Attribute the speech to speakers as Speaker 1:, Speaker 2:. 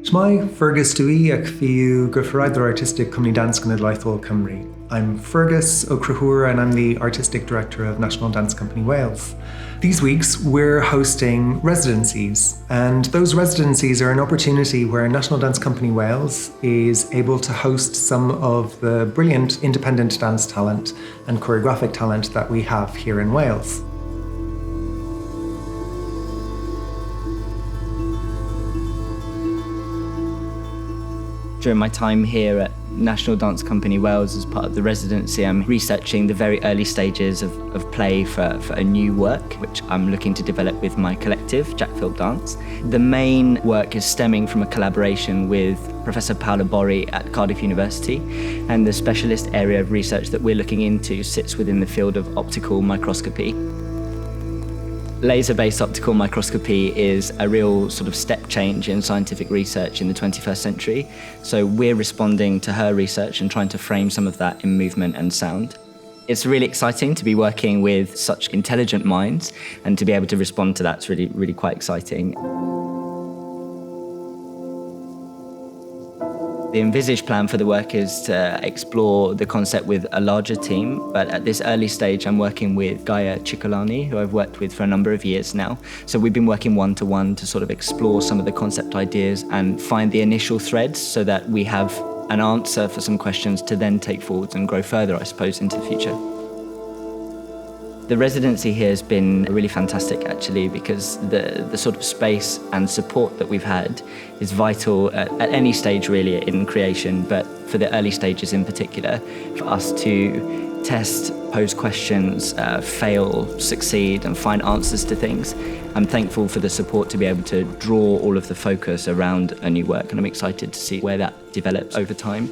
Speaker 1: Shmai Fearghus Ó Conchúir go Fearghus Artistic Director National Cymru. I'm Fearghus Ó Conchúir and I'm the Artistic Director of National Dance Company Wales. These weeks we're hosting residencies, and those residencies are an opportunity where National Dance Company Wales is able to host some of the brilliant independent dance talent and choreographic talent that we have here in Wales.
Speaker 2: During my time here at National Dance Company Wales as part of the residency, I'm researching the very early stages of play for a new work, which I'm looking to develop with my collective, Jack Philp Dance. The main work is stemming from a collaboration with Professor Paola Borri at Cardiff University, and the specialist area of research that we're looking into sits within the field of optical microscopy. Laser-based optical microscopy is a real sort of step change in scientific research in the 21st century. So we're responding to her research and trying to frame some of that in movement and sound. It's really exciting to be working with such intelligent minds, and to be able to respond to that's really, really quite exciting. The envisaged plan for the work is to explore the concept with a larger team, but at this early stage I'm working with Gaia Cicolani, who I've worked with for a number of years now. So we've been working one-to-one to sort of explore some of the concept ideas and find the initial threads so that we have an answer for some questions to then take forwards and grow further, I suppose, into the future. The residency here has been really fantastic, actually, because the sort of space and support that we've had is vital at any stage, really, in creation, but for the early stages in particular, for us to test, pose questions, fail, succeed, and find answers to things. I'm thankful for the support to be able to draw all of the focus around a new work, and I'm excited to see where that develops over time.